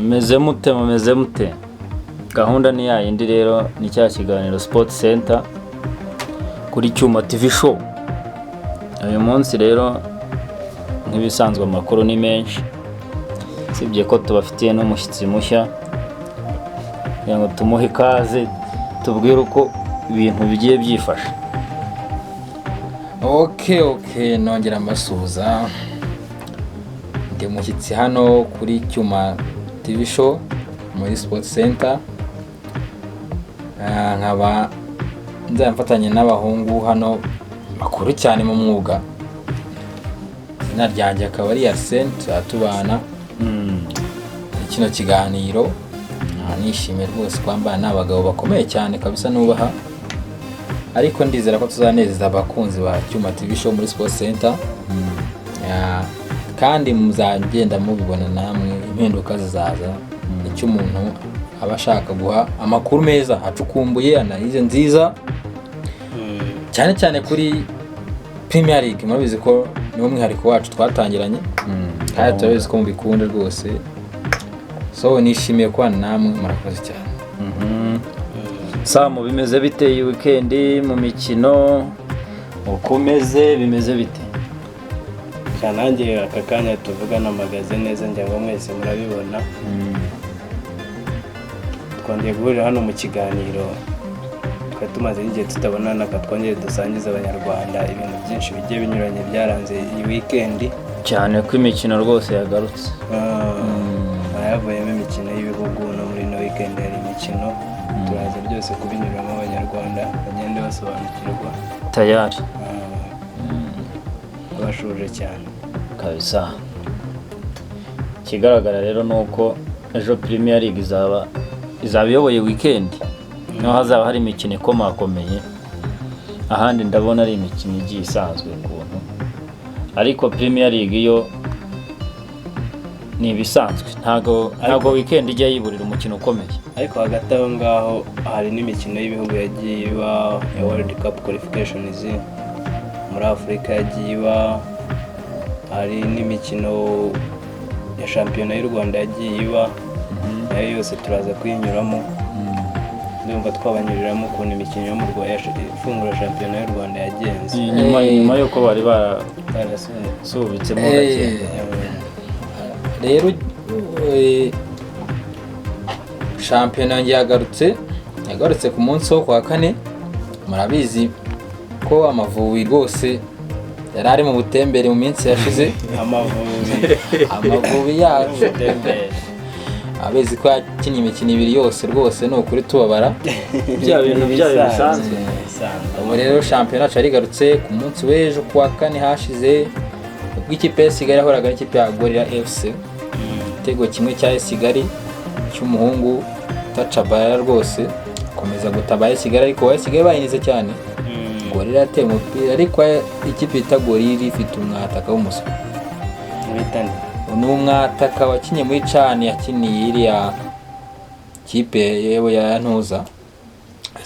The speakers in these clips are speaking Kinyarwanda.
meze mute gahunda ni ya yindi rero ni cya kiganiro Sport Center kuri Cyuma TV show. Uyu munsi rero nk'ibisanzwe amakuru ni menshi, sibye ko tubafitiye no mushyitsi mushya kugira ngo tumuhe ikaze tubwire uko ibintu bigiye byifasha. Okay, nongera amasuza. Ndi mushyitsi hano kuri Cyuma TV show muri Sport Center. Nkaba nzamfatanye n'abahungu hano makuru cyane mu mwuga. Izina ryanjye akaba ari Arsene, atubana kino kiganiro. Nishimiye rwose kwambana n'abagabo bakomeye cyane kabisa nubaha, ariko ndizera ko tuzanezeza abakunzi ba Cyuma TV show muri Sport Center. Kandi muzagenda mubibona namwe impinduka zizaza. Icyo umuntu abashaka guha amakuru meza acukumbuye, analize nziza cyane cyane kuri Premier League. Murabizi ko ni umwihariko wacu twatangiranye, kandi turabizi ko mubikunda rwose. So nishimiye kwa namwe, murakoze cyane. Samu bimeze bite iyi weekend mu mikino? Ukomeze bimeze bite? Kanange aka kanya tuvugana amagaze neza, njya ngo mwese murabibona. Twongeye guhurira hano mu kiganiro, twari tumaze igihe tutabonana, twongeye dusangiza abanyarwanda ibintu byinshi bigiye binyuranye byaranze iyi weekend, cyane ko imikino rwose yagarutse. Hayavuyemo imikino y'ibihugu, no muri no weekend hari imikino. Turaza byose kubinyuramo abanyarwanda bagende basobanukirwa tayari. Bashuje cyane kabisa. Kigaragara rero nuko ejo Premier League izaba iyoboye weekend, no hazaba hari imikino ikomakomeye. Ahandi ndabona ari imikino igiye isanzwe kuntu, ariko Premier League yo ni bisanzwe, ntago weekend ijya yiburira umukino ukomeye. Ariko hagati aho ngaho hari n'imikino y'ibihugu yagiye iba ya World Cup qualifications muri Afrika yagiye iba, hari n'imikino ya shampiyona y'u Rwanda yagiye iba. Nayo yose turaza kuyinyuramo, ndumva twabanyuriramo ukuntu imikino yo mu Rwanda ifungura shampiyona y'u Rwanda yagenze. Nyuma yuko bari barasubitsemo gake rero shampiyona yagarutse ku munsi wo kwa kane. Murabizi ko Amavubi rwose yari ari mu butembere mu minsi yashize. Amavubi yacu abezi ko yakinnye imikino ibiri yose rwose ni ukuri tubabara. Bya bintu bisanzwe. Ubu rero shampiyona yarigarutse ku munsi w'ejo kwa kane hashize, ubwo ikipe ya Kigali yahoraga n'ikipe ya GIRA FC. Igitego kimwe cya Kigali cy'umuhungu Tachabara rwose komeza gutabaye Kigali, ariko Kigali bayinize cyane. GIRA yateye umupira, ariko ikipe ita GIRA ifite umwataka w'umuswa. N'umwataka wakinye muri Chan yakiniye iriya kipe yewe ya Ntuza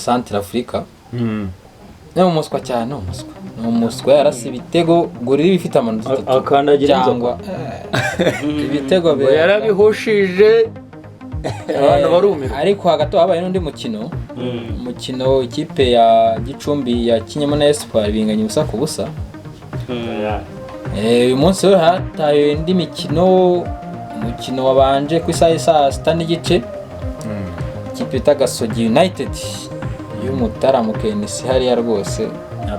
Central Africa. Ni umuswa cyane, umuswa yarasi ibitego GIRA ifite amanota 3 akandagira cyangwa ibitego yarabihushije abantu barumirwa. Ariko hagati habaye n'undi mukino ikipe ya Gicumbi yakinyemo na Espoir binganya ubusa ku busa. Uyu munsi rero hataye indi umukino wabanje ku isaha saa 6:30. Ikipe ita Gasogi United y'Umutara Kenisi hariya rwose na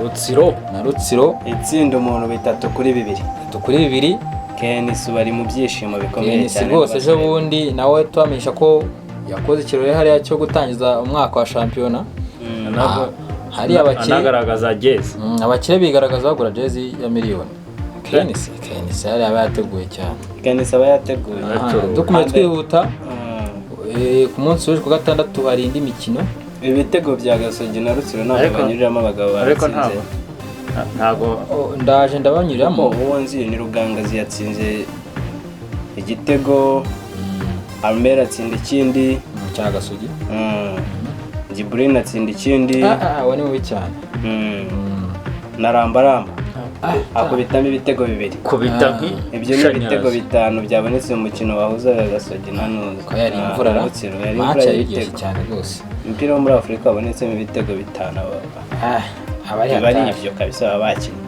Rutsiro itsinda umuntu 3-2. Kenisi bari mu byishimo bikomeye cyane rwose. Ejo bundi nawe twamenyesha ko yakoze ikirori hariya cyo gutangiza umwaka wa shampiyona. Hari anagaragaza jezi, abakire bigaragaza bagura jezi ya miliyoni. Kenisi hariya yateguye cyane. Kenisi aba yateguye. Dukomeye twihuta. Ku munsi w'ejo ku gatandatu hari indi mikino. Ibitego bya Gasogi na Rutsiro ntabwo banyuriramo abagabo baratsinze. Ntago ndaje ndabanyuriramo. Uwo nzi ni Rugangazi yatsinze igitego, Almera atsinda ikindi cya Gasogi. Jibril atsinda ikindi. Wani mubi cyane. Na Rambaramba akubitamo ibitego 2 kubita ibyo ni ibitego 5 byabonetse mu mukino wahuza Gasogi na Nuzi ko yari imvura match yari cyane rwose umupira wo muri Afrika wabonetsemo ibitego 5 abari ibyo kabisa babakinnye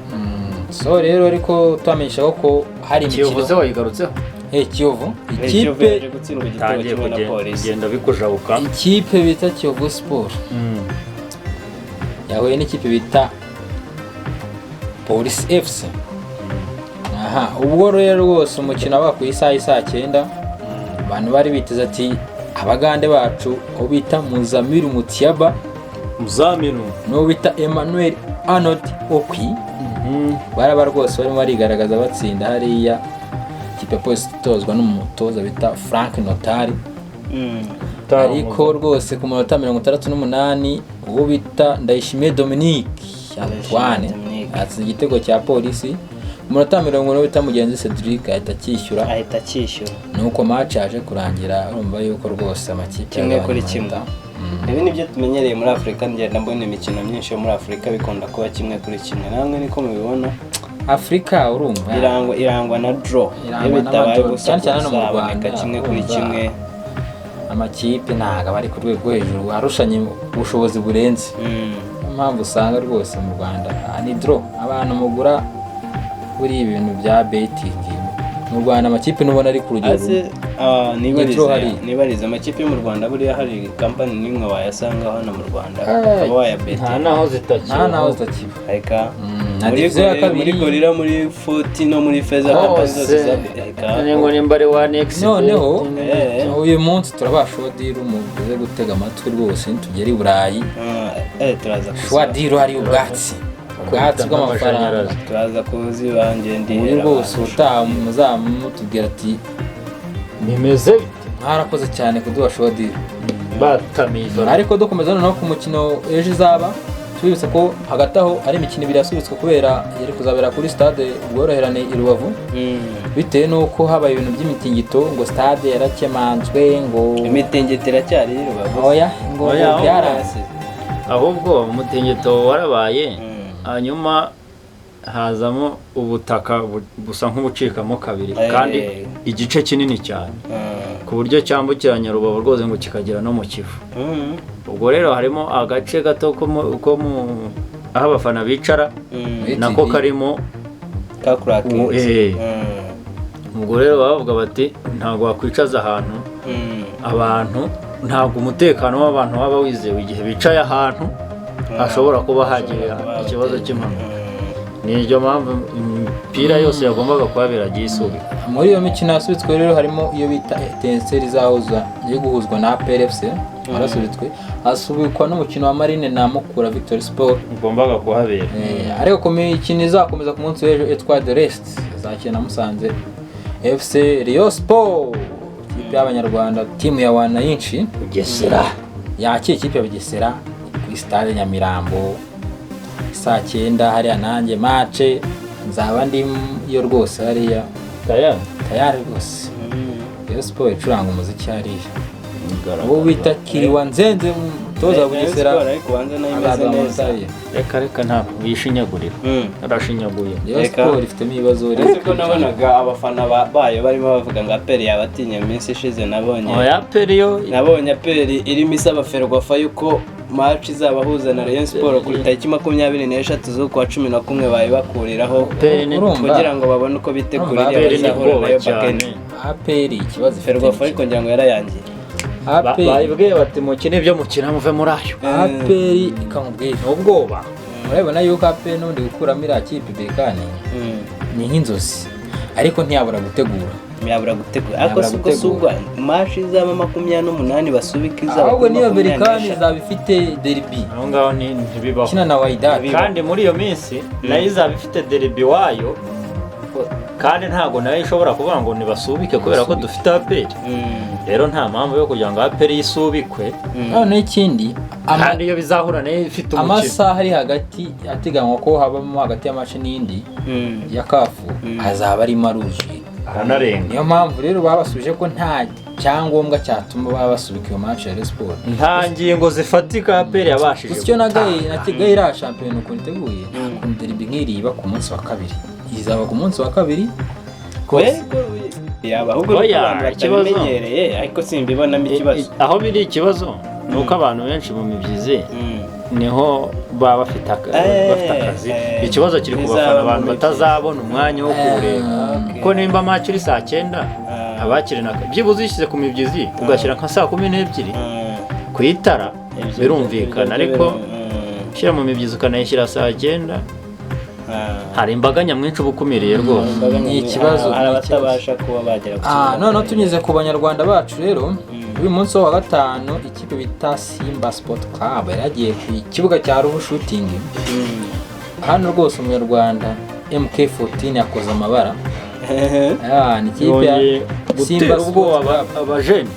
so rero ariko twamenyesha ko hari imikino Kiyovu wayigarutseho Kiyovu ikipe gutsindwa igitego kimwe na Polisi genda bikujabuka ikipe bita Kiyovu Sport yahuye n'ikipe bita Polisi FC ubwo rero rwose umukino wa ku isaha 9 abantu bari biteze ati abagande bacu aho bita Muzamiru Mutiaba no bita Emmanuel Arnold Okwi baraba rwose barimo barigaragaza batsinda hariya kipe Polisi itozwa n'umutoza bita Frank Notari ariko rwose ku minota 68 uwo bita Ndayishimiye Dominique Antoine atsinze igitego cya Polisi mu minota 40 bita Mugenzi Cedric ahita cyishyura nuko match yaje kurangira urumva yuko rwose amakipe kimwe kuri kimwe ibi nibyo tumenyereye muri Afrika ngenda mbona imikino myinshi yo muri Afrika bikunda kuba kimwe kuri kimwe namwe niko mubibona Afrika urumva irangwa na draw bitabaye cyane no mu Rwanda kimwe kuri kimwe amakipe ntaga bari ku rwego hejuru arushanye ubushobozi burenze impamvu usanga rwose mu Rwanda ni draw abantu mugura kuri ibintu bya betting mu Rwanda amakipe nubona ari ku rugero nibariza amakipe yo mu Rwanda buriya hari company nimwe wayasanga hano mu Rwanda aba waya betting nta naho zitakiba ariko muri gorira muri 40 no muri feza company zose zabika ngo nimbare 1x noneho uyu munsi turabashodiru muze gutega amatwi rwose ntugere i Burayi turaza shwadiro hari ubwatsi bw'amafaranga turaza kuzi banje ndihera rwose muzamutubwira ati bimeze mwarakoze cyane kuduha shwadiro batamiza ariko dukomeza no ku mukino ejo izaba tubibutse ko hagati aho ari imikino 2 yasubitswe kubera yari kuzabera kuri stade ubworoherane i Rubavu bitewe nuko habaye ibintu by'imitingito ngo stade yarakemanzwe ngo imitingito iracyari i Rubavu ngo byarase ahubwo umutingito warabaye hanyuma hazamo ubutaka busa nk'ubucikamo kabiri kandi igice kinini cyane ku buryo cyambukiranya Rubavu rwose ngo kikagera no mu Kivu ubwo rero harimo agace gato ko mu aho abafana bicara nako karimo ubwo rero bavuga bati ntabwo wakwicaza abantu ntabwo umutekano w'abantu waba wizewe igihe bicaye ahantu hashobora kuba hagira ikibazo cy'impanuka niyo mpamvu imipira yose yagombaga kuhabera gisubika muri iyo mikino yasubitswe rero harimo iyo bita Etincelle izahuza yo guhuzwa na APRFC arasubitswe asubikwa n'umukino wa Marine na Mukura Victory Sport ugombaga kuhabera ariko ku mikino izakomeza ku munsi w'ejo Etoile de l'Est izakina Musanze FC Rio Sport ikipe y'Abanyarwanda timu ya wana yinshi Bugesera yakiye ikipe ya Bugesera kuri stade Nyamirambo saa 9 hariya nanjye match nzaba ndi yo rwose hariya tayari rwose Rio Sport icuranga umuziki hariya ubu bita Kiri wanzenze toza Bugesera ariko wanze nayo imeze neza reka ntabwo yishinyagurira arashinyaguye Rio Sport ifitemo ibibazo ariko nabonaga abafana bayo barimo bavuga ngo aperi yabatinya iminsi ishize nabonye aperi irimo isaba Ferwafa yuko match izabahuza na Rayon Sport kuri tariki 23 z'ukwa 11 bayi bakuriraho kugira ngo babone uko bitegurira bazahura nayo bakene aperi ikibazo Ferwafa ariko ngira ngo yarayangiye bayibwiye bati mukine byo mukina muve muri ayo aperi ikamubwira ubwoba urabona yuko aperi n'undi gukuramo iriya kipe Bekani ni nk'inzozi ariko ntiyabura gutegura ariko subwo match izaba 28 basubika izaba ahubwo niyo Bekani izaba ifite derby aho ngaho ntibibaho kina na Wydad kandi muri iyo minsi nayo izaba ifite derby wayo kandi ntago nayo ishobora kuvuga ngo nibasubike kubera ko dufite aperi rero nta mpamvu yo kugira ngo aperi yisubikwe none ikindi kandi iyo bizahura nayo ifite umukino amasaha ari hagati ateganywa ko habamo hagati y'amace n'indi ya kafu azaba ari maruji aranarenga niyo mpamvu rero babasuje ko nta cyangombwa cyatuma baba basubika iyo match ya Rayon Sport. nta ngingo zifatika APR yabashije Gusa icyo nagaye ira shampiyona uko iteguye nta derby nk'iri iba ku munsi wa kabiri, izaba ku munsi wa kabiri kose yaba ahubwo abantu batabimenyereye ariko simbibonamo ikibazo. aho biri ikibazo nuko abantu benshi mu mibyizi niho baba bafite akazi. Ikibazo kiri ku bafana, abantu batazabona umwanya wo kureba kuko nimba match iri saa 9 abakirina byibuze ishyize ku mibyizi ugashyira nka saa 12 ku itara birumvikana, ariko shyira mu mibyizi ukanayishyira saa 9 hari imbaga nyamwinshi ubukumiriye rwose. Ni ikibazo abatabasha kuba bagera ku none tunyuze ku banyarwanda bacu rero. Uyu munsi wa gatanu ikipe bita Simba Sport Club yaragiye ku kibuga cya Ruvu shooting. Hano rwose umunyarwanda MK14 yakoze amabara. Ni ikipe ya Simba Sport abajeni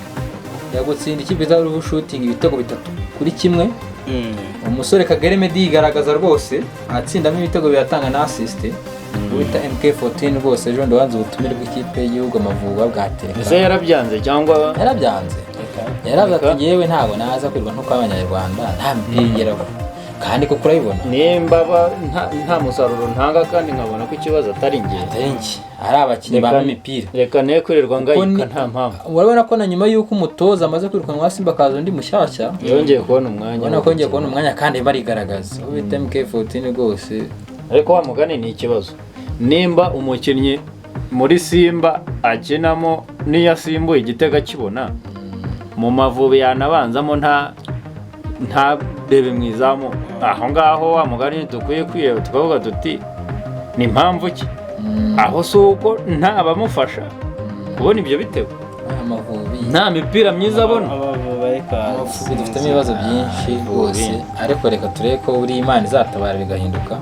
yagutsinda ikipe za Ruvu shooting ibitego 3-1. Umusore Kagere Medi yigaragaza rwose atsindamo ibitego biratanga na assist. Wita MK14 rwose ejo ndobanze ubutumire bw'ikipe y'igihugu Amavubi bwateka. Ese yarabyanze cyangwa yarabyanze? Ati yewe ntabwo naza kwirwa nko kw'abanyarwanda nta mpingeraho kandi ko kurayibona nimba nta musaruro ntanga kandi nkabona ko ikibazo atari nge ari abakinnyi ba imipira. Reka ne kurirwa ngayika nta mpamvu. Urabona ko na nyuma yuko umutoza amaze kwirukanwa Simba kaza undi mushyashya yongeye kubona umwanya. Ubona ko yongeye kubona umwanya kandi barigaragaza. Ubita MK14 rwose. Ariko wa mugani ni ikibazo. Nimba umukinnyi muri Simba akinamo niya Simbuye igitega kibona mu Mavubi yanabanzamo nta bebe mwizamu, aho ngaho wa mugani dukwiye kwireba tukavuga tuti ni impamvu ki aho suko nta bamufasha kubona ibyo bitego. Amavubi nta mipira myiza abona. Amavubi dufite ibibazo byinshi rwose, ariko reka turebe ko uri Imana izatabara bigahinduka.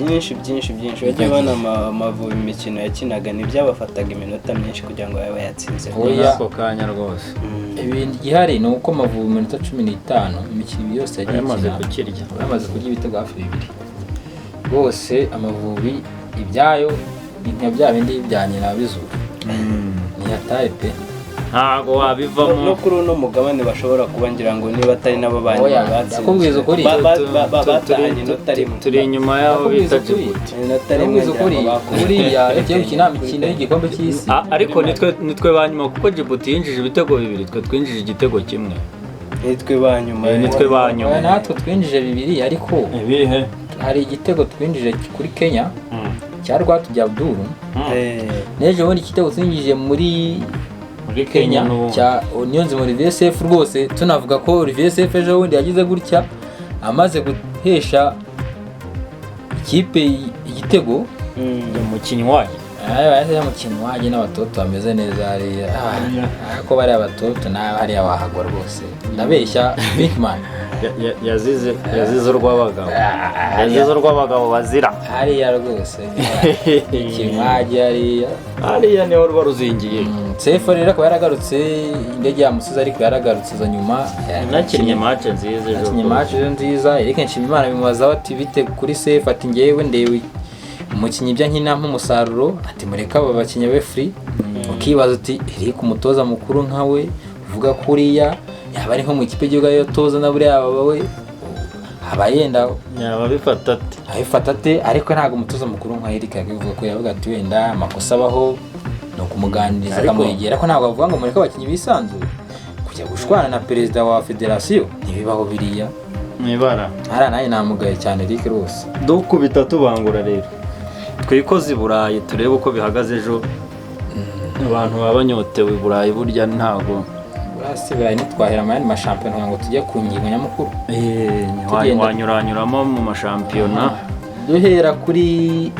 byinshi bagiye bana Amavubi imikino yakinaga n'ibyabafataga iminota myinshi kugira ngo babe yatsinze ako kanya rwose. Ibindi gihari ni uko Amavubi iminota 15 imikino yose yagiye amaze kurya ibitego hafi 2 rwose. Amavubi ibyayo ni bya bindi byanye nabizura ni hatari pe, ntago wabivamo no kuri uno mugabane bashobora kuba ngira ngo niba atari nabo bandi batsinze. Yakubwiza ukuri batanye inota rimwe turi inyuma yaho bita Djibouti. inota rimwe kuriya igiye gukina imikino y'igikombe cy'isi. Ariko nitwe banyuma kuko Djibouti yinjije ibitego 2 twe twinjije igitego kimwe. nitwe banyuma natwe twinjije 2 ariko ibihe hari igitego twinjije kuri Kenya cya Rwatubya Abdul. Neje ubundi igitego twinjije muri Kenya cya Onyonzi muri VSF rwose. Tunavuga ko VSF ejo bundi yagize gutya amaze guhesha ikipe igitego umukinnyi wayo. Aya mukinnyi waje n'abatoto bameze neza hariya. Ko bari abatoto nawe hariya wahagwa rwose. Ndabeshya Bigman yazize urw'abagabo bazira hariya rwose. Ikimaje hariya niho ruba ruzingiye. Sefa rero akaba yaragarutse indege ya Musizi ariko yaragarutse za nyuma nakinnye match nziza. Eric Nshimimana bimubaza ati bite kuri Sefa, ati ngewe ndewe umukinnyi bya nkina nk'umusaruro, ati mureka aba bakinnyi be free. Ukibaza uti Eric umutoza mukuru nkawe uvuga kuriya yaba ari nko mu ikipe y'igihugu yo toza na buriya bawe abayenda yaba bifata ate. Ariko ntago umutoza mukuru nka Eric yavuga ko yavuga ati wenda amakosa abaho no kumuganiriza akamwegera, ko ntabwo avuga ngo mureke abakinnyi bisanzuye kujya gushwana na perezida wa federasiyo ntibibaho biriya mwibara. Naye namugaye cyane Eric rwose. Dukubita tubangura rero twikoze i Burayi turebe uko bihagaze ejo. Abantu baba banyotewe i Burayi burya ntago Burayi nitwahera mu mashampiyona ngo tujye ku ngingo nyamukuru. Wanyuranyuramo mu mashampiyona duhera kuri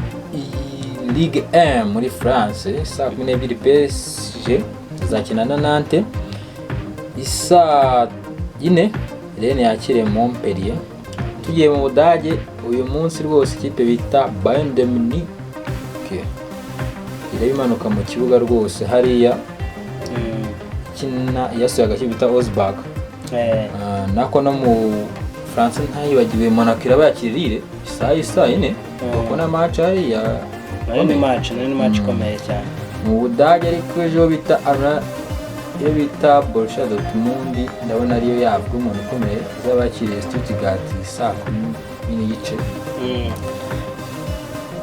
Ligue 1 muri France. Saa 12 PSG izakina na Nantes. Isaa 4 Rennes yakire Montpellier. Tugiye mu Budage uyu munsi rwose ikipe bita Bayern de Munich irabimanuka mu kibuga rwose hariya kina yasuye agakipe bita Augsburg. Nako no mu France ntayibagiwe Monaco irabakirire saa 4 kuko na match hariya ni match ikomeye cyane mu Budage ariko ejo bita iyo bita Borussia Dortmund ndabona ariyo yabwo umuntu ukomeye izabakiriye Stuttgart saa 10:30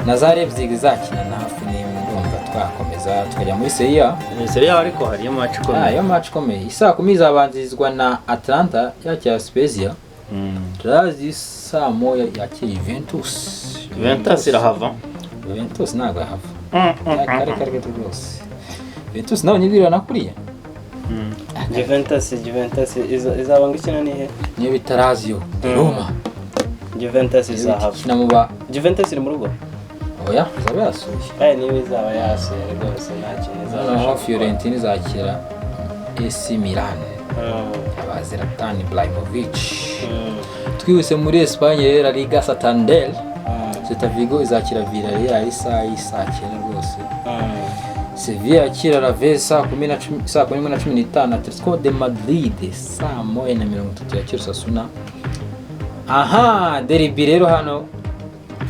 na za Leipzig zakina na hafi ndumva twakomeza tukajya muri Serie A ariko hari match ikomeye iyo match ikomeye saa 10 izabanzirizwa na Atlanta yakira Spezia Razi saa 1 yakira Juventus irahava Juventus ntabwo ahava kare rwose Juventus nawe nyibwira nakuriye Juventus izabanga ikina nihe niyo bitarazio Roma Juventus izahava kinamuba Juventus iri mu rugo oya zaba yasuye niyo izaba yasuye rwose naho Fiorentina izakira AC Milan Zlatan Ibrahimovic twihuse muri Espagne La Liga Santander Celta Vigo izakira Villarreal saa 9 rwose Sevilla yakira Alaves saa 10:15 Atletico de Madrid saa 1:30 yakira Osasuna derby rero hano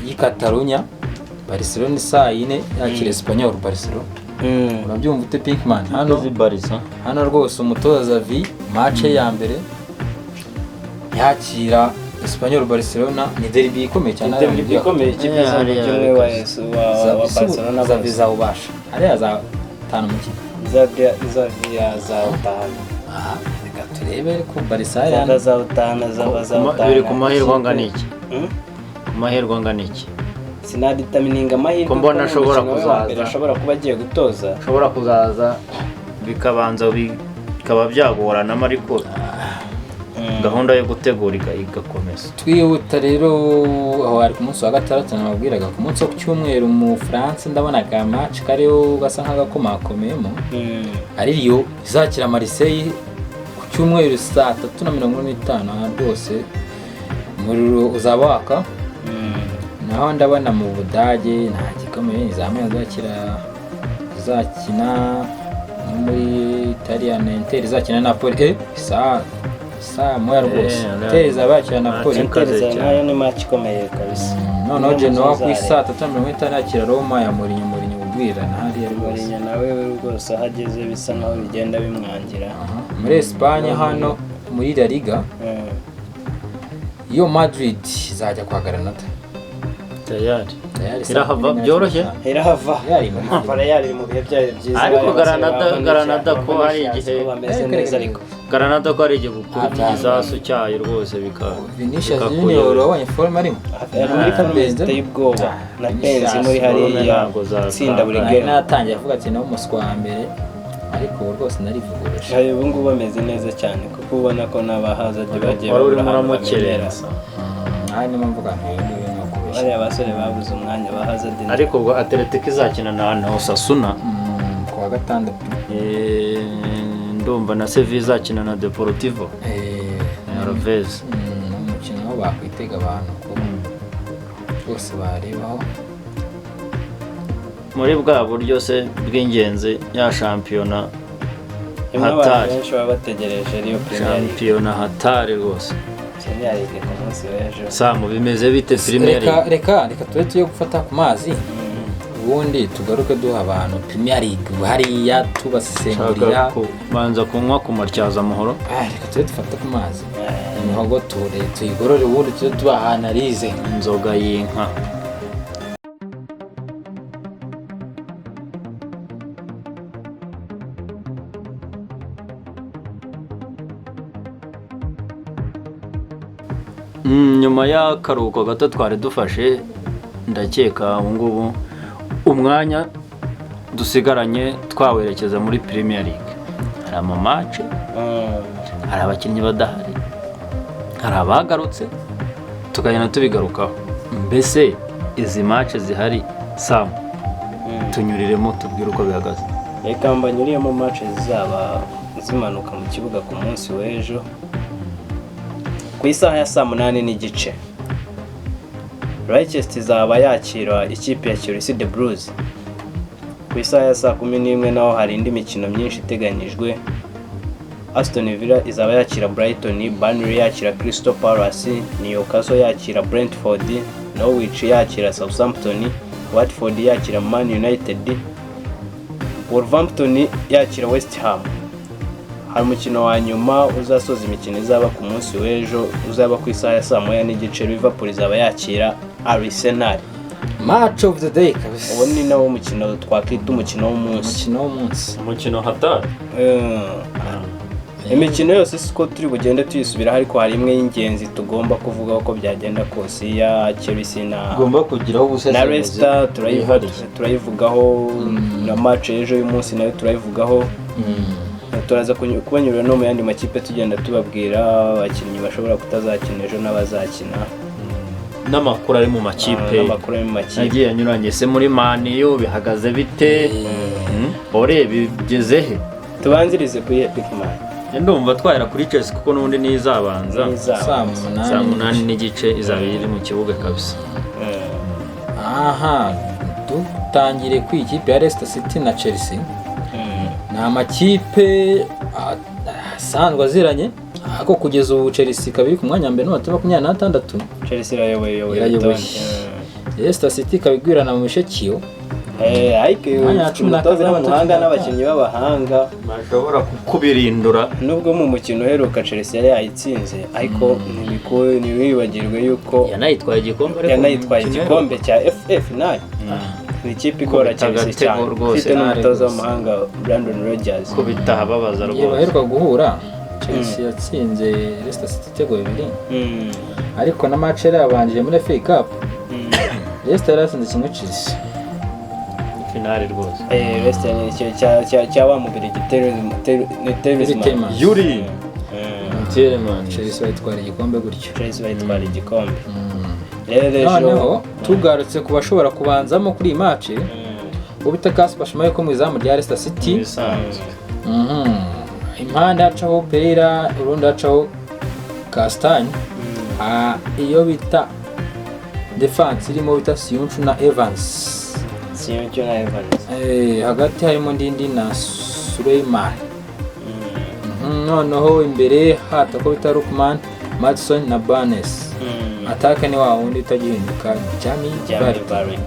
y'Ikatalunya Barcelona saa 4 yakira Espanyol Barcelona urabyumva ute Pinkman hano rwose umutoza Xavi match ya mbere yakira Espanyol Barcelona ni derby ikomeye cyane derby ikomeye ikipe z'umwe wa Barcelona baza ubasha ariya za 5 mu kipe za utahana reka turebe ko Barcelona za utahana biri ku mahirwe angana iki ku mahirwe angana iki sinaditamininga amahirwe mbona ashobora kuba agiye gutoza ashobora kuzaza bikabanza bikaba byagorana ariko gahunda yo gutegura igakomeza twihuta rero aho ari ku munsi wa gatandatu nababwiraga ku munsi wo cyumweru mu France ndabona ka match kariho gasa nk'agakomakomeyemo ARIBYO izakira Marseille ku cyumweru saa 3:45 rwose umuriro uzabaka naho ndabona mu Budage nta gikomeye izamenya zakina muri Italian Inter izakina Napoli saa moya rwose teza bakira Napoli nayo ni match ikomeye kabisa noneho Genoa ku saa 3:50 yakira Roma ya MURI ubwira na hariya rwose MURI nawe rwose ahageze bisa naho bigenda bimwangira muri Espagne hano muri La Liga iyo Madrid izajya kwa Granada tayari irahava byoroshye irahava yari mu bihe byayo byiza ariko Granada ko hari igihe bameze neza ariko Granada ko ari igihe gukora igisasu cyayo rwose bikaba Vinicius Junior wabonye form arimo muri Kambenzi y'ubwoba na Penzi muri hariya tsinda buri game natangiye avuga ati nawo umuswa wa mbere ariko rwose narivuguruje ubu ngubu bameze neza cyane kuko ubona ko n'abahaza bagiye baramukerera ni mvuga ngo bariya basore babuze umwanya bahaza ariko ubwo Atletico izakina na Osasuna ku wa gatandatu ndumva na Sevilla izakina na Deportivo Alaves umukino wo bakwitega abantu bose barebaho muri bwa buryo se bw'ingenzi ya shampiyona hatari benshi baba bategereje Rio Premier shampiyona hatari rwose League ku munsi w'ejo Samu bimeze bite Premier League reka tuye gufata ku mazi ubundi tugaruke duha abantu Premier League hariya tubasesengurira banza kunywa ku matyaza amahoro reka tuye dufata ku mazi imihogo tuyigorore ubundi tuye tubahanarize inzoga y'inka nyuma y'akaruhuko gato twari dufashe ndakeka ubu ngubu umwanya dusigaranye twawerekeza muri Premier League hari amamace hari abakinnyi badahari hari abagarutse tukagenda tubigarukaho mbese izi match zihari Sam tunyuriremo tubwire uko bihagaze reka mbanyuriyemo match zizaba zimanuka mu kibuga ku munsi w'ejo ku isaha ya saa 8:30 Leicester izaba yakira ikipe ya Chelsea The Blues ku isaha ya saa 11 naho hari indi mikino myinshi iteganyijwe Aston Villa izaba yakira Brighton, Burnley yakira Crystal Palace, Newcastle yakira Brentford, Norwich yakira Southampton, Watford yakira Man United, Wolverhampton yakira West Ham. hari umukino wa nyuma uzasoza imikino izaba ku munsi w'ejo uzaba ku isaha ya 1:30 Liverpool izaba yakira Arsenal. Match of the day kabisa. Uwo ni nawo mukino twakwita umukino w'umunsi. umukino hatari. Imikino yose siko turi bugende tuyisubira ariko hari imwe y'ingenzi tugomba kuvuga ko byagenda kose ya Chelsea na ugomba kugiraho ubusesenguzi. na Leicester turayivugaho na match ejo y'umunsi nayo turayivugaho. Turaza kubanyura no mu yandi makipe tugenda tubabwira abakinnyi bashobora kutazakina ejo n'abazakina. N'amakuru ari mu makipe. Agiye anyuranye se muri Maniyo bihagaze bite? Ore bigeze he? Tubanzirize kuri Epic Man. Ndumva twahera kuri Chelsea kuko n'undi nizabanza. Saa 8:30 izaba iri mu kibuga kabisa. Aha, dutangire ku ikipe ya Leicester City na Chelsea. Ni amakipe asanzwe aziranye ariko kugeza ubu Chelsea kabiri ku mwanya mbere n'amanota 26. Chelsea irayoboye. Leicester City kabigwirana mu mishekiyo. Ariko umutoza n'abahanga n'abakinnyi b'abahanga bashobora kukubirindura. Nubwo mu mukino uheruka Chelsea yari yayitsinze ariko ntiwibagirwe yuko yanayitwaye igikombe cya FA final. Ni ikipe ikora Chelsea cyane ifite n'umutoza w'amahanga Brandon Rodgers. Ko bitahababaza rwose. Baheruka guhura Chelsea yatsinze Leicester City igitego 2. Ariko na match yari yabanje muri FA Cup. Leicester yatsinze kimwe Chelsea. Finale rwose. Leicester ni cya wa mubiri giterezima. Yuri. Chelsea bayitwara igikombe gutyo. Rero tugarutse ku bashobora kubanzamo kuri iyi match. Ubita Kaspa Shumaye ko mu izamu rya Leicester City. Impande hacaho Pereira, urundi hacaho Castagne. Iyo bita defense irimo bita Siyuncu na Evans. Hagati harimo Ndindi na Suleiman. Noneho imbere hata ko bita Lukman, Madison na Barnes. Ataka ni wa wundi utagihinduka Jamie Vardy.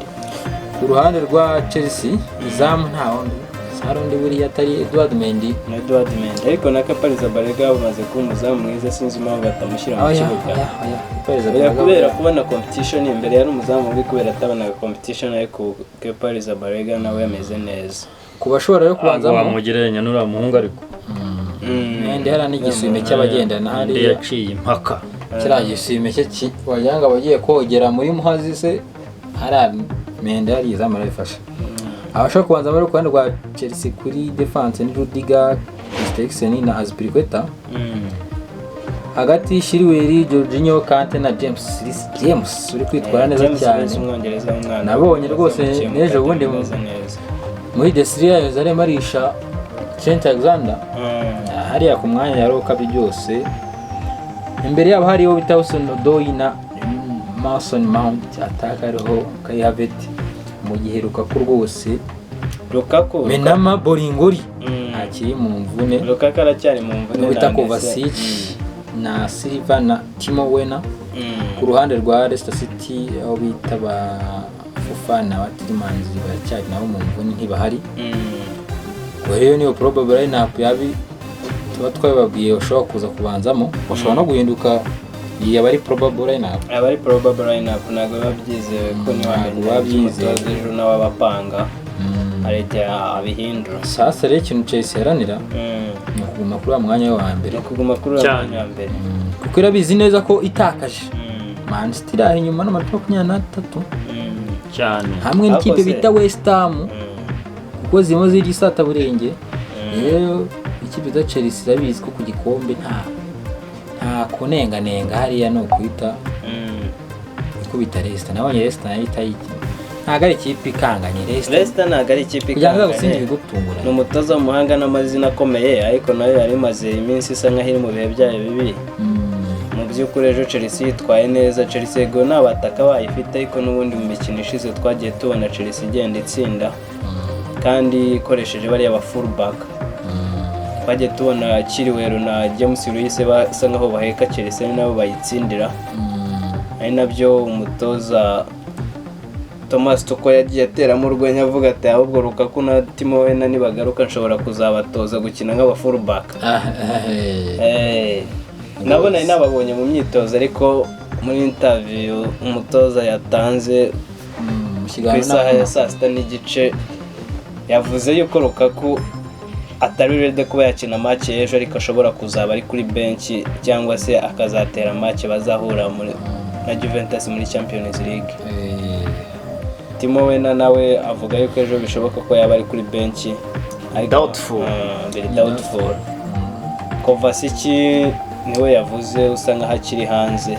Ku ruhande rwa Chelsea izamu nta wundi sarundi buri yatari Edouard Mendy. Ariko na Kapariza Barega bamaze kuba umuzamu mwiza sinzi impamvu batamushyira mu kibuga. Kubera kubona competition imbere yari umuzamu uri kubera atabona competition ariko Kapariza Barega nawe yameze neza. Kubashobora yo kubanzamo bamugereranya n'ura muhungu ariko. Ndi hara n'igiswime cy'abagendana hari yaciye impaka. Kira giswime cye wajyanga bagiye kogera muri Muhazi se hari mende yari izamara bifasha. Abashaka kubanza muri kwanda rwa Chelsea kuri defense ni Rudiger, Christensen na Azpilicueta. Hagati Chilwell, Jorginho, Kante na James uri kwitwara neza cyane. Nabonye rwose nejo bundi muri Desria yazare marisha Trent Alexander. Hariya ku mwanya yaroka byose. Imbere yabo hariho bita Hudson-Odoi na Mason Mount atakariho Kai Havertz mu giheruka ko rwose Lukaku Menama Boringori akiri mu mvune. Lukaku aracyari mu mvune bita Kovacic na Silva na Timo Werner. Ku ruhande rwa Leicester City aho bita ba Fofana na Tielemans baracyari nabo mu mvune ntibahari. Rero niyo probable lineup yabi tuba twababwiye ushobora kuza kubanzamo ushobora no guhinduka yabari probable lineup. Abari probable lineup nago babyizewe ko ni wamenye ejo n'abapanga areta abihindura. Sasa rero ikintu Chelsea yaranira ni kuguma kuri mwanya wa mbere. Kuko irabizi neza ko itakaje. Man City ari inyuma n'amanota 23 cyane. Hamwe n'ikipe bita West Ham. Kuko zimo ziri sata burenge. Rero ikipe za Chelsea irabizi ko ku gikombe nta kunenganenga hariya no kwita ikubita Leicester. Nabonye Leicester yitayiki ntago ari ikipe ikanganye. Leicester ntago ari ikipe ikanganye. Ni umutoza w'umuhanga n'amazina akomeye ariko nayo yari maze iminsi isa nkaho iri mu bihe byayo bibi. Mu by'ukuri ejo Chelsea yitwaye neza. Chelsea go n'abataka bayifite ariko n'ubundi mu mikino ishize twagiye tubona Chelsea igenda itsinda kandi ikoresheje bariya ba fullback. Twagiye tubona Chilwell na James Luiz basa nkaho baheka Chelsea nabo bayitsindira. Ari nabyo umutoza Thomas Tuko yagiye ateramo urwenya avuga ati ahubwo Lukaku na Timo Werner nibagaruka nshobora kuzabatoza gukina nk'aba fullback. Nabo nari nababonye mu myitozo ariko muri interview umutoza yatanze ku isaha ya 6:30 yavuze yuko Lukaku atari ready kuba yakina match ejo ariko ashobora kuzaba ari kuri bench cyangwa se akazatera match bazahura muri na Juventus muri Champions League. Timo Werner nawe avuga yuko ejo bishoboka ko yaba ari kuri bench. Doubtful. Doubtful. Kovacic niwe yavuze usanga hakiri hanze.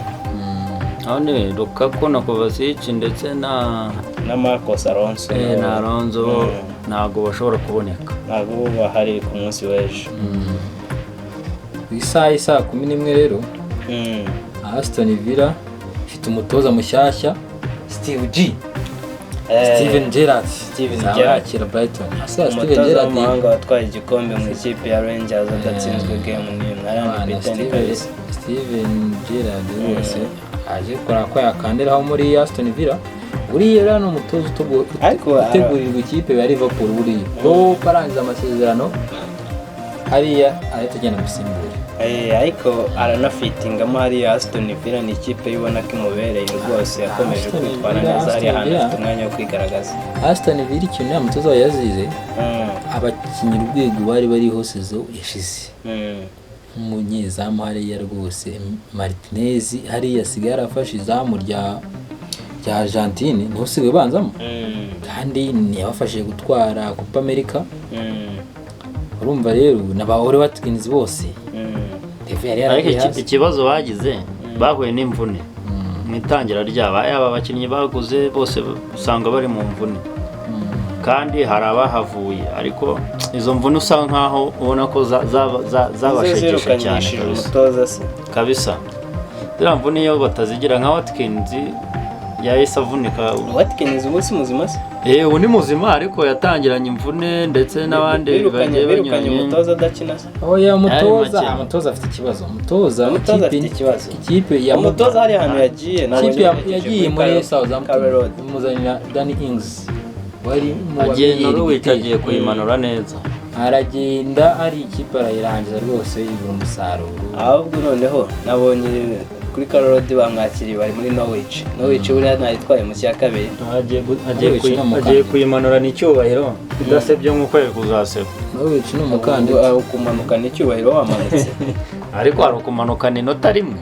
Ane Lukaku na Kovacic ndetse na Marcos Alonso. Na Alonso ntago bashobora kuboneka. Ntago bahari ku munsi w'ejo. Isaha 11 rero. Aston Villa ifite umutoza mushyashya Steven Gerrard akira Brighton. Steven Gerrard umuhanga watwaye igikombe mu ikipe ya Rangers adatsinzwe game n'imwe. Steven Gerrard wese aje kora ko yakandiraho muri Aston Villa. Uriya rero umutoza utegurirwa ikipe ya Liverpool buriya ko barangiza amasezerano hariya ahitagenda gusimbura. Ariko aranafitingamo hariya Aston Villa ni ikipe yibona ko imubereye rwose yakomeje kwitwara neza hariya hantu afite umwanya wo kwigaragaza. Aston Villa ikintu umutoza yazize abakinnyi urwego bari bariho sezo yashize. Umunyezamu hariya rwose Martinez hariya sigara afashe izamu rya Argentine niho siwe banzamo kandi ntiyabafashije gutwara Copa America. Urumva rero n'abahore Watkins bose ariko ikibazo bagize bahuye n'imvune mu itangira ryaba aba bakinnyi baguze bose usanga bari mu mvune kandi hari abahavuye ariko izo mvune usanga nkaho ubona ko zabashegesha cyane kabisa. Zira mvune iyo batazigira nka Watkins yahise avunika. Watkins ubu si muzima se? Ubu ni muzima ariko yatangiranye imvune ndetse n'abandi bagiye banyuranye. Umutoza adakina se? Oya umutoza afite ikibazo. Umutoza ikipe ya umutoza hari ahantu yagiye yagiye muri Southampton muzanira Danny Ings wari mu Norwich agiye kuyimanura neza. Aragenda ari ikipe arayirangiza rwose ibura umusaruro. Ahubwo noneho nabonye kuri Karorodi bamwakiriye bari muri Norwich buriya ntayitwaye mu cya kabiri. Agiye kuyimanura n'icyubahiro idasebye nk'uko yari kuzaseba. Norwich ni umukandida kumanuka n'icyubahiro wamanutse ariko hari ukumanukana inota rimwe.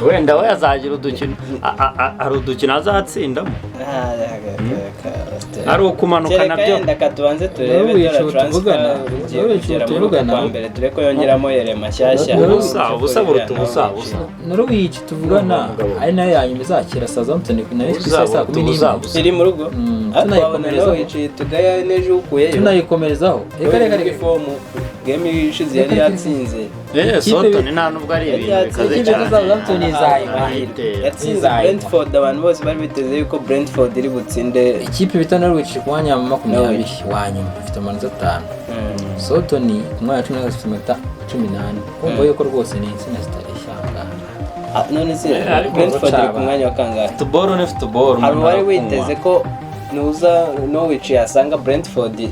Wenda we azagira udukino hari udukino azatsindamo ari ukumanuka nabyo. Reka tubanze turebe tuvugana mbere dore ko yongeramo yere mashyashya. Ubusa buruta ubusa. Norwich tuvugana ari nayo yanyuma izakira Southampton nayo saa 11 iri mu rugo. Norwich tugaya nejo ukuyeyo tunayikomerezaho. Reka form game ishize yari yatsinze. Southampton nta nubwo ari ibintu bikaze cyane. Southampton yatsinze Brentford. Abantu bose bari biteze yuko Brentford iri butsinde ikipe bita Norwich ku mwanya wa 20 wanyuma ifite amanota 5. Southampton ku mwanya wa 18 kumva yuko rwose ni insina zitarishanga. None se Brentford ku mwanya wa kangahe? Football ni football. Hari wari witeze ko nuza Norwich yasanga Brentford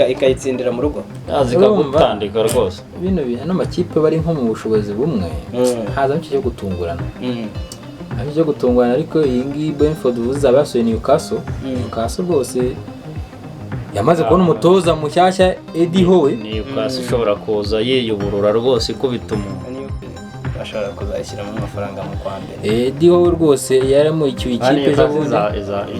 ikayitsindira mu rugo zikagutandika rwose. Bino n'amakipe bari nko mu bushobozi bumwe haza n'icyo cyo gutungurana. Cyo gutungurana ariko iyi ngiyi Brentford buzaba yasoye Newcastle rwose yamaze kubona umutoza mushyashya Eddie Howe. Newcastle ushobora kuza yiyuburura rwose ikubita umuntu ashobora kuzashyiramo amafaranga mu kwa mbere. Eddie Howe rwose yaramo icyo ikipe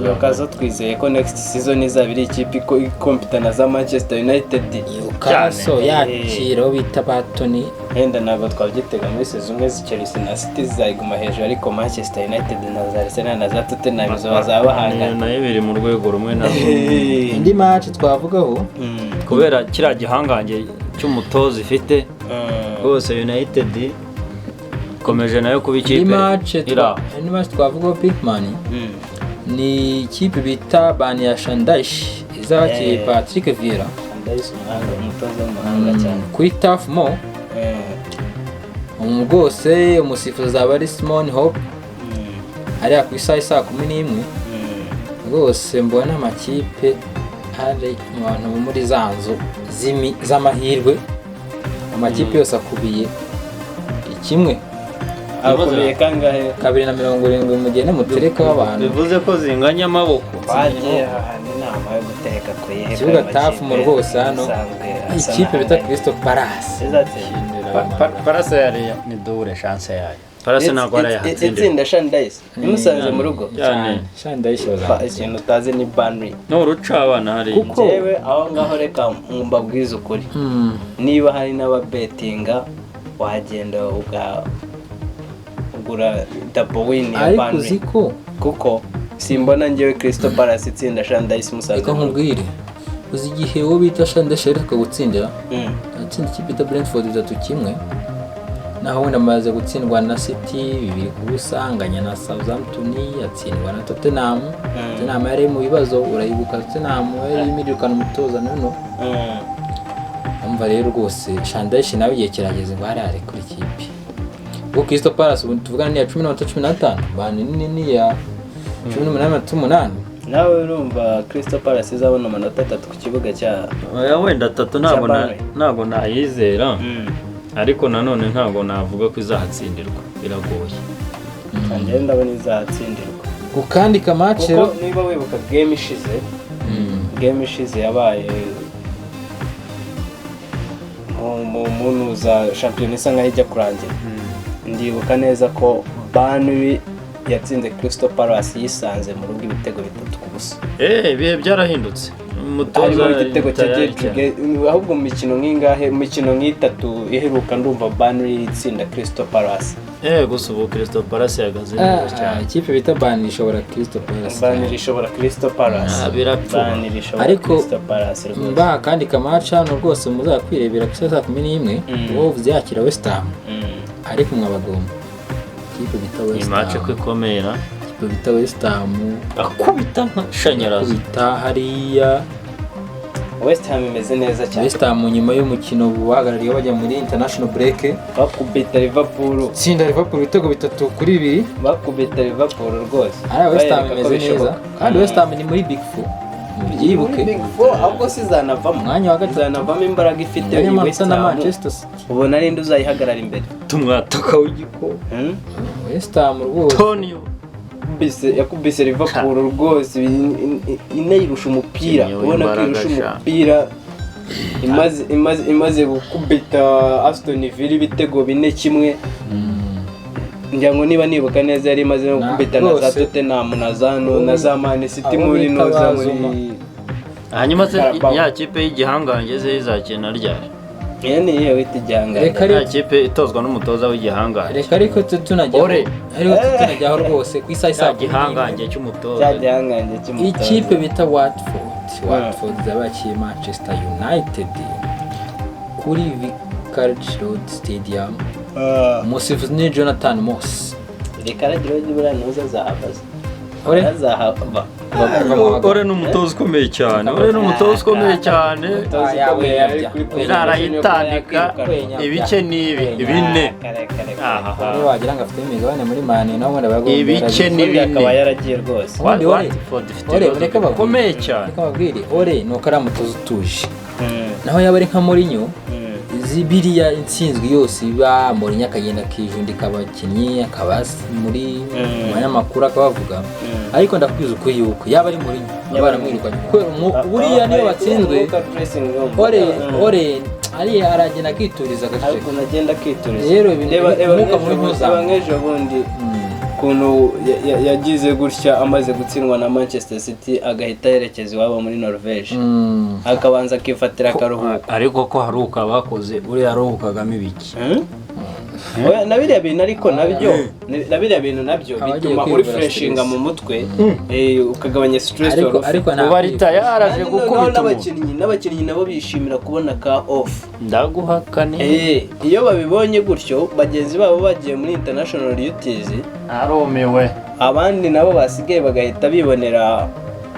Newcastle twizeye ko next season izaba iri ikipe ikompetana za Manchester United. Newcastle yakira bita Batoni henda ntabwo twabyitega muri season imwe Chelsea na City zayiguma hejuru ariko Manchester United na za Arsenal na za Tottenham bazabahanga nayo biri mu rwego rumwe na indi match twavugaho kubera kira gihangange cy'umutoza ifite rwose United komeje nayo kuba ikipe indi match twavugaho Pickman ni ikipe bita Bania Shandash izabakiriye Patrick Vieira umutoza w'umuhanga cyane kuri Turf Moor. Rwose umusifuzi azaba ari Simon Hope hariya ku isaha 11 rwose mbona amakipe hari abantu muri za nzu z'amahirwe amakipe yose akubiye kimwe akubiye kangahe 270 mugene mutereka w'abantu bivuze ko zinganya amaboko bagiye inama yo guteka kuyihe kibuga tafu mu rwose hano ikipe bita Crystal Palace Palace yari ni dure chance yayo Palace ntabwo arayahatsinde itsinda Shandayisi imusanze mu rugo cyane Shandayisi baza ikintu utazi ni Burnley no ruca abana hari jewe aho ngaho reka mbabwiza ukuri niba hari n'ababetinga wagenda ugura double win ya Burnley kuko simbona ngewe Crystal Palace itsinda Shandayisi musanze reka nkubwire uzi igihe wo bita Shandayisi ariko gutsindira atsinda ikipe ya Brentford 3-1 naho wenda amaze gutsindwa na City 2-0 anganya na Southampton yatsindwa na Tottenham yari mu bibazo urayibuka Tottenham yari imirirukana umutoza nono umva rero rwose Shandayisi nawe igihe kirageze ngo ari kuri ikipe ubwo Crystal Palace tuvugana ni ya 10-15 bani ni ya 18 nawe urumva Crystal Palace izabona amanota 3 ku kibuga cya wenda 3 ntabwo nayizera ariko nanone ntabwo navuga ko izahatsindirwa biragoye kandi ndabona izahatsindirwa gukandika match rero niba wibuka game ishize yabaye mu za champion isa nkaho ijya kurangira ndibuka neza ko Burnley yatsinze Crystal Palace yisanze mu rugo ibitego 3-0 bihe byarahindutse umutoza igitego cyagiye ahubwo mu mikino nk'itatu iheruka ndumva Burnley itsinda Crystal Palace gusa ubu Crystal Palace yagaze neza cyane ikipe bita Burnley ishobora Crystal Palace birapfa ariko kandi kamaca hano rwose muzakwirebera ku saa 11 Wolves yakira West Ham ariko mwabagomba ikipe bita West Ham match kwikomera ikipe bita West Ham akubita nka shanyarazi akubita hariya West Ham imeze neza cyane West Ham nyuma y'umukino buhagarariye bajya muri international break bakubita Liverpool tsinda Liverpool ibitego 3-2 bakubita Liverpool rwose West Ham imeze neza kandi West Ham ni muri Big Four mubyibuke Big Four ahubwo sizanavamo mwanya wa gatatu zanavamo imbaraga ifite West Ham na Manchester City ubona rinde uzayihagarara imbere tumwataka w'igiko West Ham rwose Tonio yakubise Liverpool rwose inayirusha umupira ubona ko irusha umupira imaze gukubita Aston Villa ibitego 4-1 ngirango niba nibuka neza yari imaze no gukubita na za Tottenham na za Man City muri noza muri hanyuma se ya kipe y'igihangange ze izakina ryari yani yewe itijyanga ya kipe itozwa n'umutoza w'igihangange reka ariko tunajyaho rwose ku isaha igihangange cy'umutoza ikipe bita Watford zabakiye Manchester United kuri Vicarage Road Stadium umusifuzi ni Jonathan Moss Vicarage Road bura noza zahabaza ore n'umutoza ukomeye cyane irarayitandika ibice n'ibi 4 wagira ngo afite imigabane muri mane naho wenda bagomba ibice n'ibindi akaba yaragiye rwose reka bakomeye cyane ore nuko ari umutoza utuje naho yaba ari nka Mourinho zibiriya intsinzwe yose biba Mourinho akagenda akijundika abakinnyi akabasi muri abanyamakuru akabavuga ariko ndakwiza uko yuko yaba ari Mourinho baramwirukanye buriya niyo batsinzwe ore ari aragenda akituriza ariko nagenda akituriza rero umwuka muri ntuzaba ngejo bundi kuntu yagize gutya amaze gutsindwa na Manchester City agahita yerekeza iwabo muri Norvege akabanza akifatira akaruhuko ariko ko haruka bakoze uri aruhukagamo ibiki nabiriya bintu ariko nabiriya bintu nabyo bituma uri freshinga mu mutwe ukagabanya stress ariko ubarita yaraje gukubita n'abakinnyi nabo bishimira kubona ka off ndaguhakane iyo babibonye gutyo bagenzi babo bagiye muri international duties aromewe abandi nabo basigaye bagahita bibonera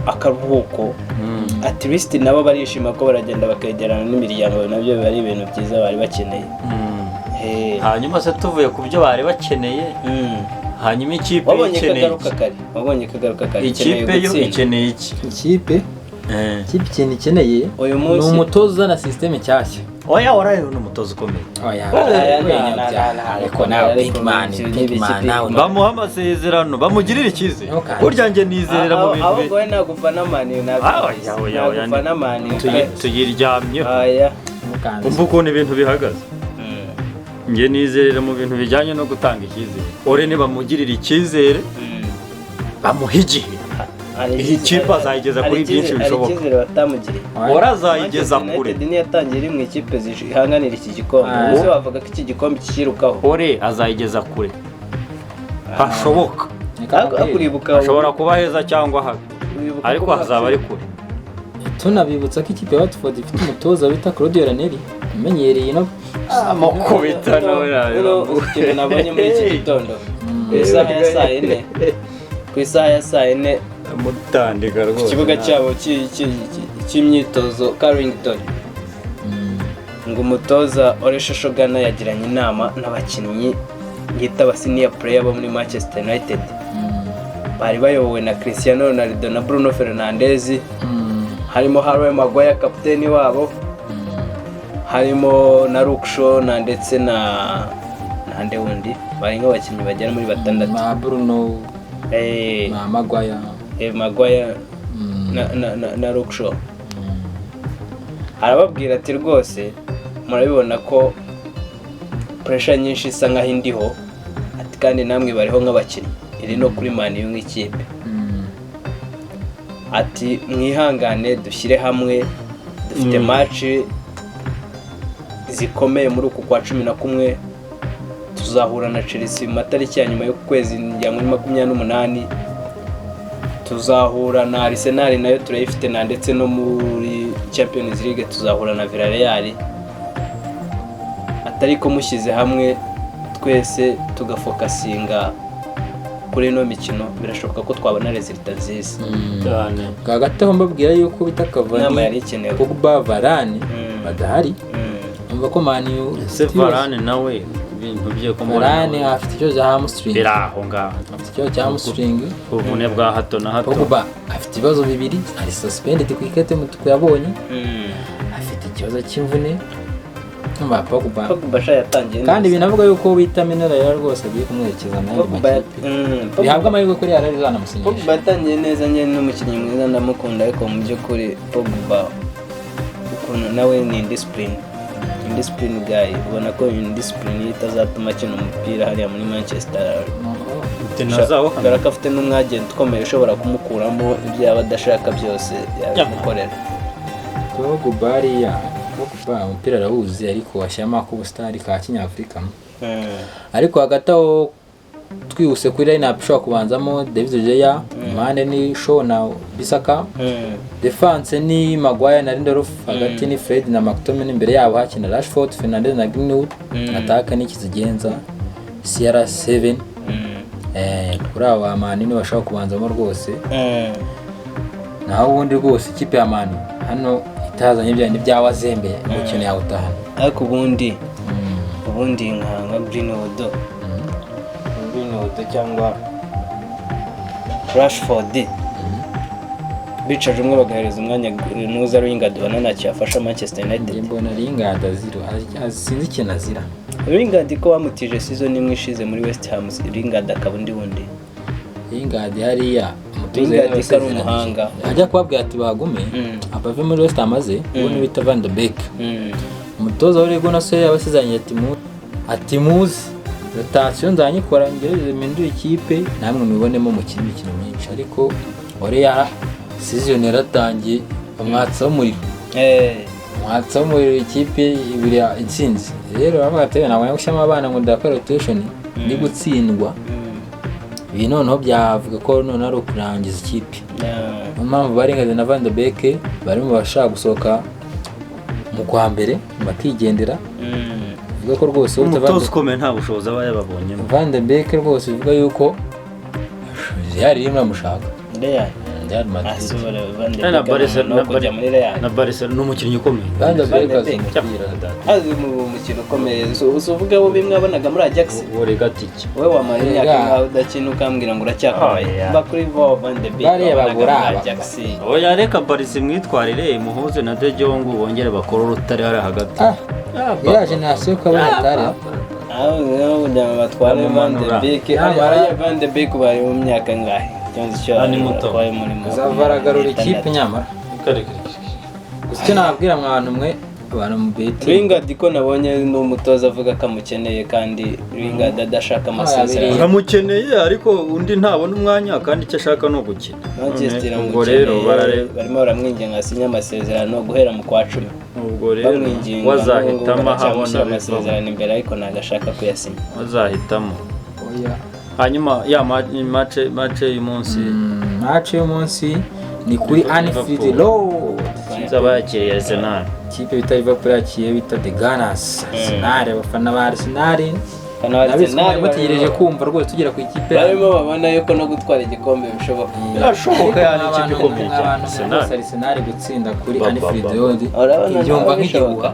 akaruhuko at least nabo barishima ko baragenda bakegerana n'imiryango nabyo biba ari ibintu byiza bari bakeneye hanyuma se tuvuye ku byo bari bakeneye hanyuma ikipe wabonye ikeneye kagaruka kare wabonye kagaruka kare ikipe yo ikeneye iki ikipe ikintu ikeneye uyu ni munsi umutoza uzana systeme nshyashya. oya waraye n'umutozo ukomeye ariko nawe big man nawe bamuha amasezerano bamugirira icyizere burya njye nizerera mu bintu ahubwo we nagufana mani nagufana mani tuyiryamye aya umva ukuntu ibintu bihagaze njye nizerera mu bintu bijyanye no gutanga icyizere ore nibamugirira icyizere bamuha igihe iyi kipe azayigeza kuri byinshi bishoboka icyizere batamugiriye ora azayigeza kure United niyo yatangiye iri mu ikipe zihanganira iki gikombe ese bavuga ko iki gikombe kikirukaho ore azayigeza kure hashoboka akuribuka ashobora kuba heza cyangwa habi ariko hazaba ari kure. tunabibutsa ko ikipe ya Watford ifite umutoza wita Claudio Ranieri umenyereye no amukubita nawe ikintu nabonye muri iki gitondo ku isaha ya saa yine ku isaha ya saa yine mutandika rwose ikibuga cyabo cy'imyitozo Carrington ngo umutoza Oresha Shogana yagiranye inama n'abakinnyi yita aba senior player bo muri Manchester United bari bayobowe na Cristiano Ronaldo na Bruno Fernandes harimo Harry Maguire kapiteni wabo harimo na Luke Shaw na ndetse na nande wundi bari nk'abakinnyi bagera muri batandatu na Bruno na Maguire Maguire na Luke Shaw arababwira ati rwose murabibona ko pressure nyinshi isa nkaho indiho ati kandi namwe bariho nk'abakinnyi iri no kuri Man U nk'ikipe ati mwihangane dushyire hamwe dufite match zikomeye muri uku kwa 11 tuzahura na Chelsea mu matariki ya nyuma y'ukwezi ya 28 tuzahura na Arsenal nayo turayifite na ndetse no muri Champions League tuzahura na Villarreal atariko mushyize hamwe twese tugafokasinga kuri no mikino birashoboka ko twabona resultat nziza cyane hagati aho mbabwira yuko bita inama yari ikenewe Pogba Varane badahari umva ko Man U se Varane nawe ibintu bye ko Varane afite icyo cya hamstring biraho ngaho afite icyo cya hamstring ubune bwa hato na hato Pogba afite ibibazo bibiri ari suspended ku ikete mutuku yabonye afite ikibazo cy'imvune numva Pogba yatangiye kandi binavuga yuko bita mineral rwose agiye kumwerekeza nayo bihabwa amahirwe kuri yari zanamusinyisha Pogba yatangiye neza nyine n'umukinnyi mwiza ndamukunda ariko mu by'ukuri Pogba ukuntu nawe ni indiscipline guy ubona ko indiscipline itazatuma akina umupira hariya muri Manchester kubera ko afite n'umwagenti ukomeye ushobora kumukuramo ibyo yaba adashaka byose yabimukorera Pogba ariya umupira arawuzi ariko washyiramo ak'ubusitari ka kinyafurika ariko hagati aho twihuse kuri line-up ishobora kubanzamo David Gea impande ni Shaw na Bisaka defense ni Maguire na Lindelof hagati ni Fred na McTominay imbere yabo hakina Rashford Fernandes na Greenwood ataka n'ikizigenza CR7 kuri aba Man ni bashaka kubanzamo rwose naho ubundi rwose ikipe ya Man hano itazanye byane byawazembe umukino yawe utahana ariko ubundi nka Greenwood cyangwa Rashford bicaje umwe bagahereza umwanya nuza Lingard banana cyafasha Manchester United mbona Lingard aziro sinzi ikintu azira Lingard ko bamutije season imwe ishize muri West Ham Lingard akaba undi wundi Lingard hariya Lingard kari umuhanga ajya kubabwira ati bagume abave muri West Ham aze ubone bita Van de Beek umutoza w'Rego na se yabasizanye ati muzi rotation nzanyikora ngereze mpindura ikipe namwe mubonemo mu mikino myinshi ariko oreya season yaratangiye umwatsa w'umuriro umwatsa w'umuriro ikipe ibiri intsinzi rero bavuga ati nabonye gushyama abana ngo ndakora rotation ndi gutsindwa ibi noneho byavuga ko none ari ukurangiza ikipe mpamvu barengaze na Van de Beek barimo bashaka gusohoka mu kwa mbere bakigendera ko rwose umutoza ukomeye nta bushobozi aba yababonyemo Van de Beek rwose bivuga yuko yari rimwe amushaka Real Madrid asubira Van de na Beek Barcelona kujya muri Real na Barcelona n'umukinnyi ukomeye Van de Beek Van de Beek. azumupira azi mu mukino ukomeye uvuga wo bimwe wabonaga muri Ajax uri gatiki wowe wamara imyaka ngaho udakina ukambwira ngo uracyakomeye mba kuri Van de Beek Bariya wabonaga bagura muri aba. Ajax oya reka Barca mwitwarire muhuze na De Jong bongere bakora urutare hari hagati ya generation ko batari aho batwara Van de Beek abariya Van de Beek bari mu myaka ngahe Ni muto. azavaragarura ikipe nyamara gusa icyo nababwira mwana umwe abantu mu beti Lingard ko nabonye n'umutoza avuga ko amukeneye kandi Lingard adashaka amasezerano aramukeneye ariko undi ntabona umwanya kandi icyo ashaka no gukina Manchester ubwo rero barimo baramwinginga asinya amasezerano guhera mu kwa 10 ubwo rero bamwinginga wazahitamo ahabona amasezerano imbere ariko ntago ashaka kuyasinya wazahitamo oya hanyuma ya match y'umunsi match y'umunsi ni kuri Anfield Road nzaba yakiriye Arsenal ikipe bita Liverpool yakiye bita The Gunners Arsenal abafana ba Arsenal Arsenal bategereje kumva rwose tugera ku ikipe barimo babona yuko no gutwara igikombe bishoboka birashoboka yani ikipe ikomeye cyane Arsenal gutsinda kuri Anfield Road urabona yumva nk'igihuha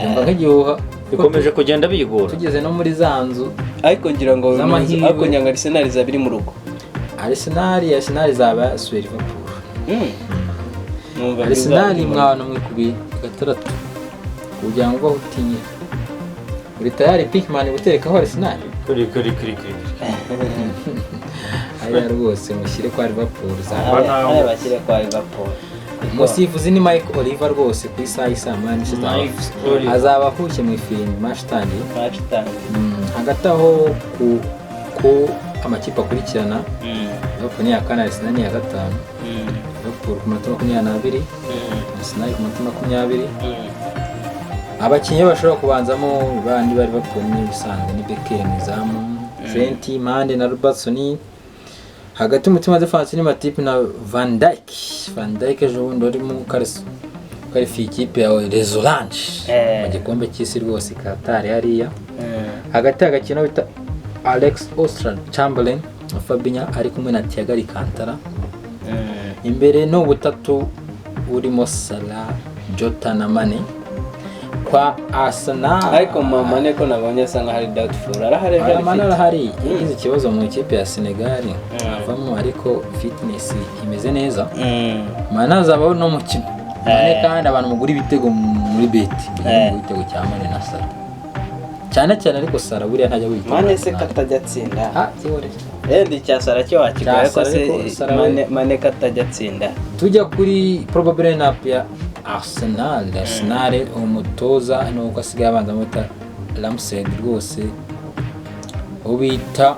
yumva nk'igihuha bikomeje kugenda bigora tugeze no muri za nzu ariko ngira ngo Z'amahirwe. ariko nyanga Arsenal zabiri mu rugo Arsenal zaba yasuye Liverpool numva Arsenal mwana mwikubi gatandatu kugira ngo utinye uri tayari Pickman guterekaho Arsenal kuri aya rwose mushyire kwa Liverpool aya bakire kwa Liverpool umusifuzi ni Mike Oliver rwose ku isaha y'isama azaba ahushye mu ifirimbi match itangiye hagati aho ku amakipe akurikirana Liverpool ni iya kane Arsenal ni iya gatanu Liverpool ku manota 22 Arsenal ku manota 20 abakinnyi bashobora kubanzamo bandi bari bakomeye bisanzwe ni Becker Nizamu Trent Mande na Robertson hagati umutima defense ni Matip na Van Dijk ejo bundi ari mu karifi ikipe ya Les Orange mu gikombe cy'isi rwose Qatar hariya hagati hagakina bita Alex Oxlade-Chamberlain na Fabinho ari kumwe na Thiago Alcantara imbere no butatu urimo Salah Jota na Mane kwa Arsenal ariko Mane ko nabonye asa hari doubtful arahari Mane arahari yagize ikibazo mu ikipe ya Senegal avamo ariko fitness imeze neza Mane azabaho no mukino Mane kandi abantu mugura ibitego muri beti ibitego cya Mane na Salah cyane ariko Salah buriya ntajya witwa Mane se katajya tsinda cyore ndi cya Salah cyo wakigaye ko se Mane katajya tsinda tujya kuri probable lineup ya Arsenal umutoza nuko asigaye abanza muta Ramsey rwose ubita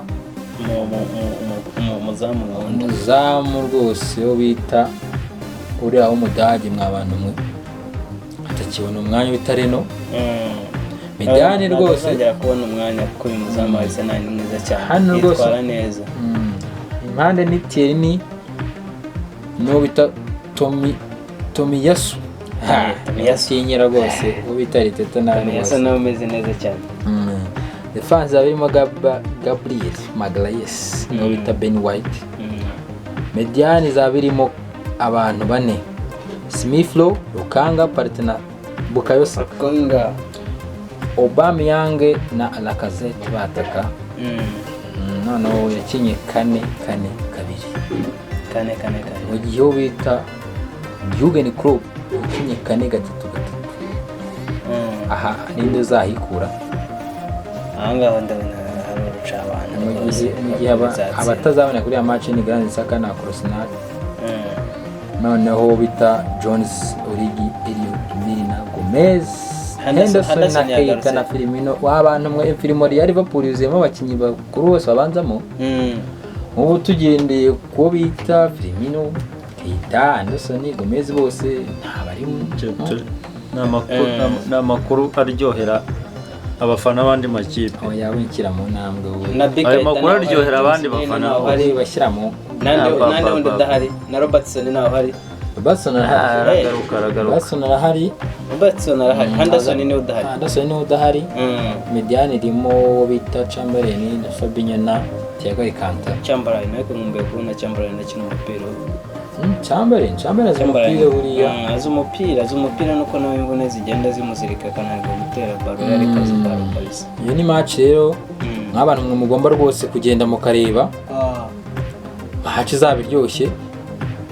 muzamu rwose ubita uri aho umudage mw'abantu mwe atakibona umwanya bitareno Mediane rwose nzajya kubona umwanya kuko uyu muzamu wa Arsenal ni mwiza cyane hano rwose yitwara neza impande ni Tierney no bita Tomiyasu yasinyira rwose ubita Riteta nabi yasa nawe umeze neza cyane defense abirimo Gabriel Magalhaes no bita Ben White Mediane zabirimo abantu bane Smith Rowe Lukanga Partena Bukayo Saka Aubameyang na Lacazette bataka noneho yakinye kane mu gihe bita Jurgen Klopp yakinye kane gatatu aha ninde uzahikura ahangaho ndabona hari urucabana mu gihe abatazabona kuri ya match ni Granit Xhaka na Arsenal noneho bita Jones Origi Elio Gomez Henderson na Keita na Firmino w'abantu mwe Firmino ya Liverpool yuzuyemo abakinnyi bakuru bose babanzamo ubu tugendeye ko bita Firmino Keita Henderson Gomez bose ntabarimo n'amakuru aryohera abafana abandi makipe aho yabikira mu ntambwe ayo makuru aryohera abandi bafana bari bashyiramo nande wundi udahari na Robertson naho hari Robertson arahari Robertson arahari, Henderson niwe udahari. Henderson niwe udahari. Mediane irimo bita Chamberlain na Fabinho na Thiago Alcantara. Chamberlain ariko nkumbuye kubona Chamberlain akina umupira. Chamberlain azi umupira buriya. Azi umupira nuko nawe imvune zigenda zimuzirika kananirwa gutera baro yari kazi baro kabisa. Iyo ni match rero nk'abantu mwe mugomba rwose kugenda mukareba. Match zabiryoshye.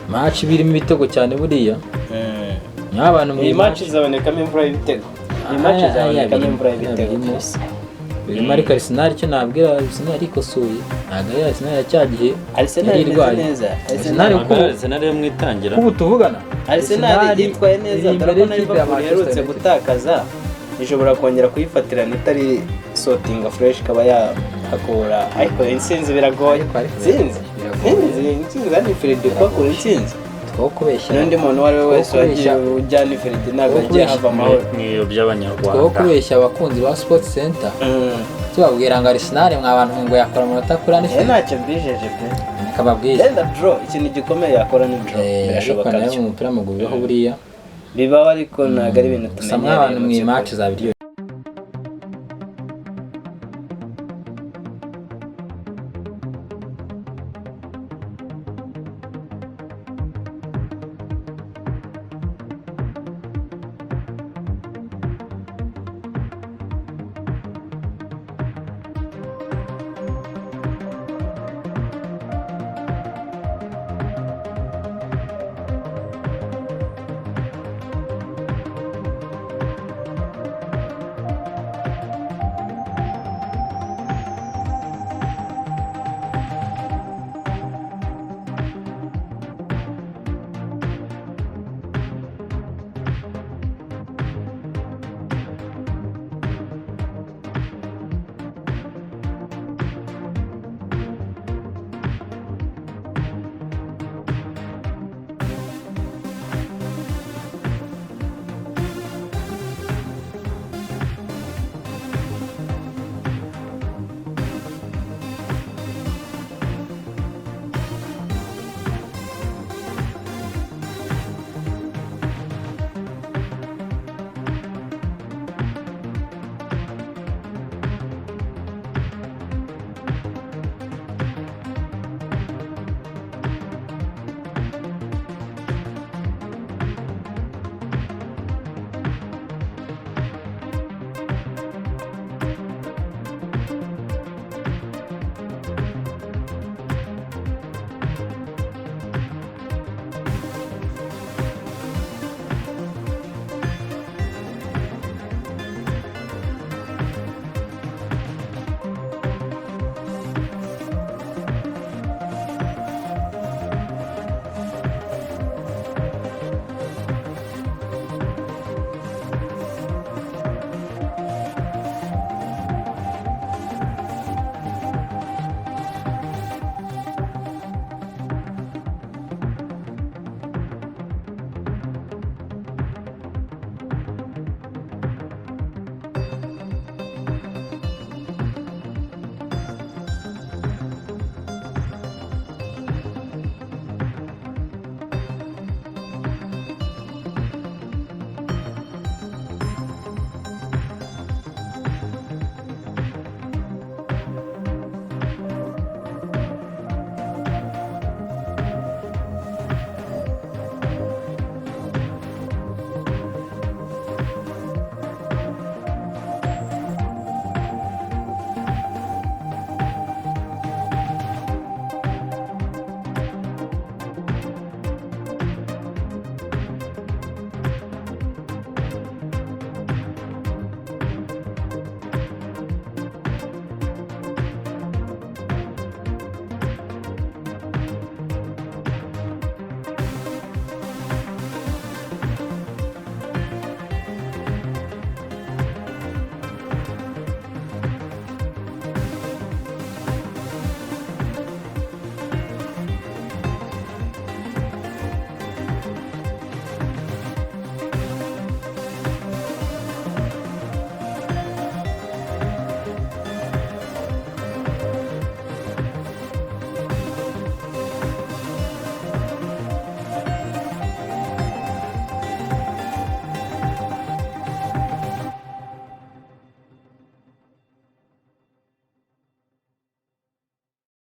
Match birimo ibitego cyane buriya. N'abantu mu match zabonekamo imvura y'ibitego. Iyi match zabonekamo imvura y'ibitego. Birimo ariko Arsenal cyo nabwira Arsenal ariko soye. Ntago ari Arsenal yacyagiye. Arsenal neza. Arsenal yo mwitangira. Kubu tuvugana. Arsenal yitwaye neza turabona Liverpool yerutse gutakaza. Ishobora kongera kuyifatira nitari sorting fresh kaba yakora. Ariko insinzi biragoye. Insinzi kandi Freddy bakora insinzi. Twokubeshya n'undi muntu wari wese wagiye ujyana Freddy ntabwo agiye hava amahoro niyo by'abanyarwanda. Twokubeshya abakunzi ba Sports Center tubabwira ngo Arsenal mwabantu ngo yakora amanota kuri ane. Ntacyo mbijeje pe. Kababwira. Yenda draw ikintu gikomeye yakora ni draw. Birashoboka nayo mu mupira w'amaguru ho buriya. Bibaho ariko ntabwo ari ibintu tumenyereye. Samwe abantu mu match zabiryo.